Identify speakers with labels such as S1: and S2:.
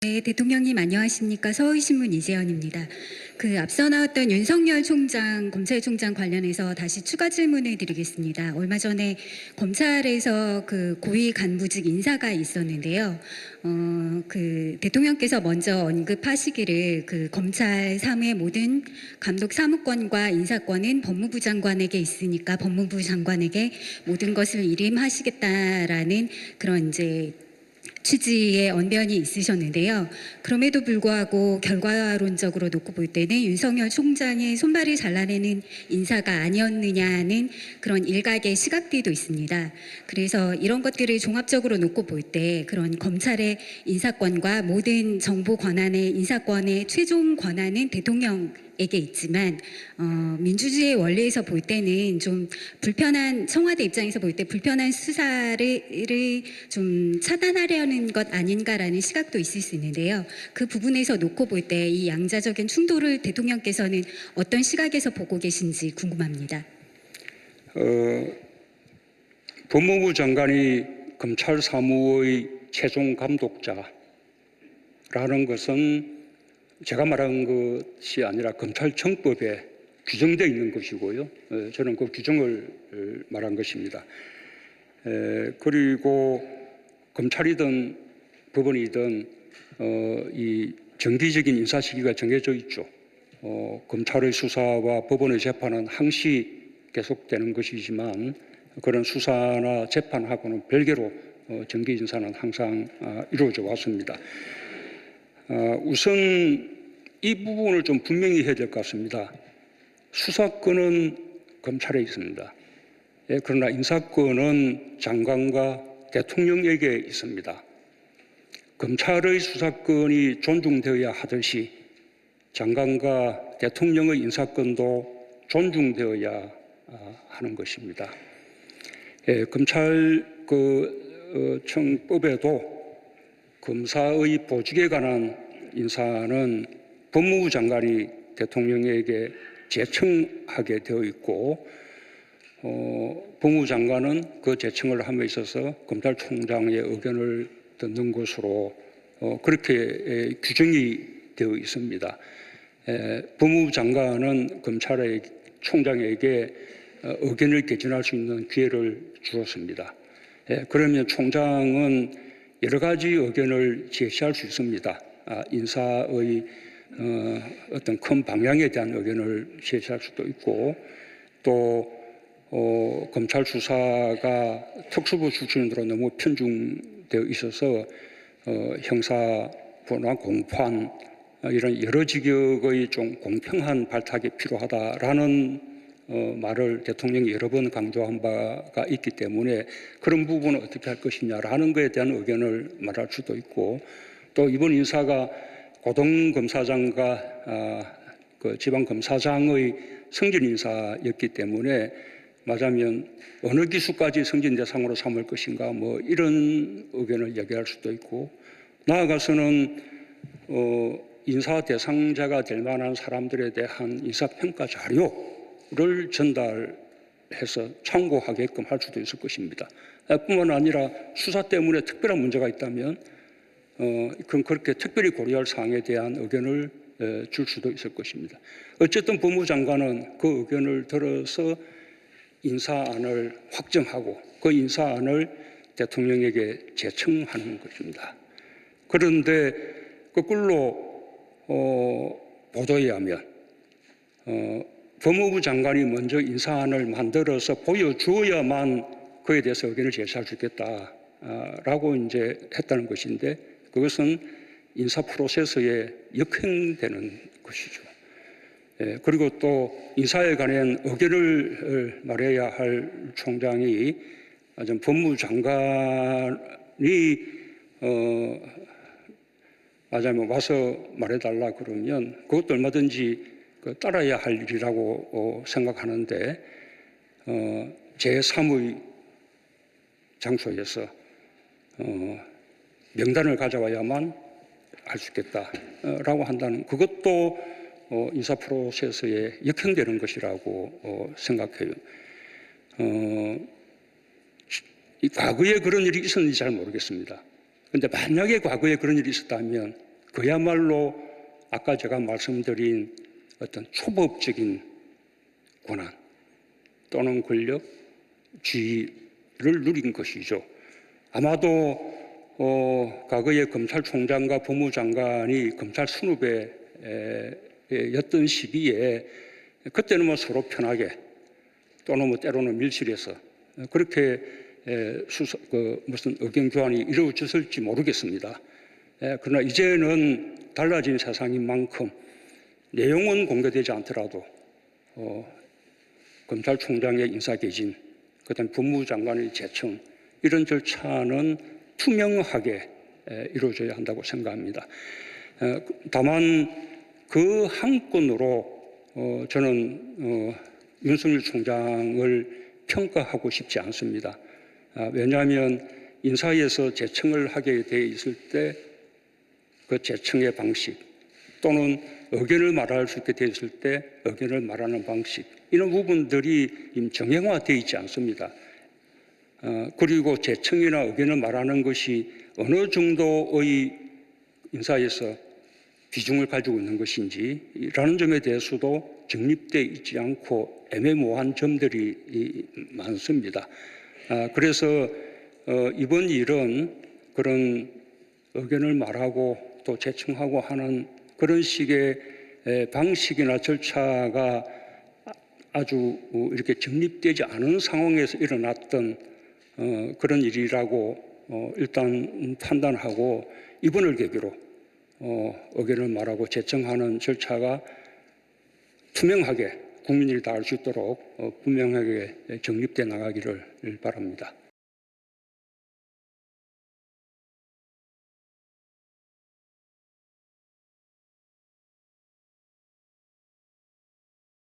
S1: 네, 대통령님 안녕하십니까? 서울신문 이재현입니다. 앞서 나왔던 윤석열 총장, 검찰총장 관련해서 다시 추가 질문을 드리겠습니다. 얼마 전에 검찰에서 고위 간부직 인사가 있었는데요. 대통령께서 먼저 언급하시기를 검찰 사무의 모든 감독 사무권과 인사권은 법무부 장관에게 있으니까 법무부 장관에게 모든 것을 일임하시겠다라는 그런 취지의 언변이 있으셨는데요. 그럼에도 불구하고 결과론적으로 놓고 볼 때는 윤석열 총장의 손발을 잘라내는 인사가 아니었느냐는 그런 일각의 시각들도 있습니다. 그래서 이런 것들을 종합적으로 놓고 볼 때 그런 검찰의 인사권과 모든 정보 권한의 인사권의 최종 권한은 대통령에게 있지만 민주주의의 원리에서 볼 때는 좀 불편한, 청와대 입장에서 볼 때 불편한 수사를 좀 차단하려는 것 아닌가라는 시각도 있을 수 있는데요. 그 부분에서 놓고 볼 때 이 양자적인 충돌을 대통령께서는 어떤 시각에서 보고 계신지 궁금합니다.
S2: 법무부 장관이 검찰 사무의 최종 감독자라는 것은 제가 말한 것이 아니라 검찰청법에 규정되어 있는 것이고요. 저는 그 규정을 말한 것입니다. 그리고 검찰이든 법원이든 이 정기적인 인사 시기가 정해져 있죠. 검찰의 수사와 법원의 재판은 항시 계속되는 것이지만 그런 수사나 재판하고는 별개로 정기 인사는 항상 이루어져 왔습니다. 우선 이 부분을 좀 분명히 해야 될 것 같습니다. 수사권은 검찰에 있습니다. 그러나 인사권은 장관과 대통령에게 있습니다. 검찰의 수사권이 존중되어야 하듯이 장관과 대통령의 인사권도 존중되어야 하는 것입니다. 검찰청법에도 검사의 보직에 관한 인사는 법무부 장관이 대통령에게 제청하게 되어 있고 법무부 장관은 그 제청을 함에 있어서 검찰총장의 의견을 듣는 것으로 그렇게 규정이 되어 있습니다. 법무부 장관은 검찰의 총장에게 의견을 개진할 수 있는 기회를 주었습니다. 그러면 총장은 여러 가지 의견을 제시할 수 있습니다. 인사의 어떤 큰 방향에 대한 의견을 제시할 수도 있고 또 검찰 수사가 특수부 출신으로 너무 편중되어 있어서 형사부나 공판 이런 여러 직역의 좀 공평한 발탁이 필요하다라는 말을 대통령이 여러 번 강조한 바가 있기 때문에 그런 부분은 어떻게 할 것이냐라는 것에 대한 의견을 말할 수도 있고 또 이번 인사가 고등검사장과 지방검사장의 승진 인사였기 때문에 맞으면 어느 기수까지 승진 대상으로 삼을 것인가 뭐 이런 의견을 얘기할 수도 있고 나아가서는 인사 대상자가 될 만한 사람들에 대한 인사평가 자료를 전달해서 참고하게끔 할 수도 있을 것입니다. 뿐만 아니라 수사 때문에 특별한 문제가 있다면 그럼 그렇게 특별히 고려할 사항에 대한 의견을 줄 수도 있을 것입니다. 어쨌든 법무부 장관은 그 의견을 들어서 인사안을 확정하고 그 인사안을 대통령에게 제청하는 것입니다. 그런데 거꾸로 보도에 의하면 법무부 장관이 먼저 인사안을 만들어서 보여주어야만 그에 대해서 의견을 제시할 수 있겠다라고 이제 했다는 것인데 그것은 인사 프로세스에 역행되는 것이죠. 그리고 또 인사에 관한 의견을 말해야 할 총장이 법무부 장관이 맞아면 와서 말해달라 그러면 그것도 얼마든지 따라야 할 일이라고 생각하는데 제3의 장소에서 명단을 가져와야만 할 수 있겠다라고 한다는 그것도 인사 프로세스에 역행되는 것이라고 생각해요. 과거에 그런 일이 있었는지 잘 모르겠습니다. 그런데 만약에 과거에 그런 일이 있었다면 그야말로 아까 제가 말씀드린 어떤 초법적인 권한 또는 권력, 지위를 누린 것이죠. 아마도 과거에 검찰총장과 법무장관이 검찰 순후배였던 시기에 그때는 뭐 서로 편하게 또는 뭐 때로는 밀실에서 그렇게 무슨 의견 교환이 이루어졌을지 모르겠습니다. 그러나 이제는 달라진 세상인 만큼 내용은 공개되지 않더라도 검찰총장의 인사개진, 그다음 법무장관의 제청 이런 절차는 투명하게 이루어져야 한다고 생각합니다. 다만 그 한 건으로 저는 윤석열 총장을 평가하고 싶지 않습니다. 왜냐하면 인사에서 제청을 하게 돼 있을 때 그 제청의 방식 또는 의견을 말할 수 있게 돼 있을 때 의견을 말하는 방식 이런 부분들이 정형화되어 있지 않습니다. 그리고 제청이나 의견을 말하는 것이 어느 정도의 인사에서 비중을 가지고 있는 것인지라는 점에 대해서도 정립되어 있지 않고 애매모호한 점들이 많습니다. 그래서 이번 일은 그런 의견을 말하고 또 제청하고 하는 그런 식의 방식이나 절차가 아주 이렇게 정립되지 않은 상황에서 일어났던 그런 일이라고 일단 판단하고 이번을 계기로 의견을 말하고 제청하는 절차가 투명하게 국민들이 다 알 수 있도록 분명하게 정립돼 나가기를 바랍니다.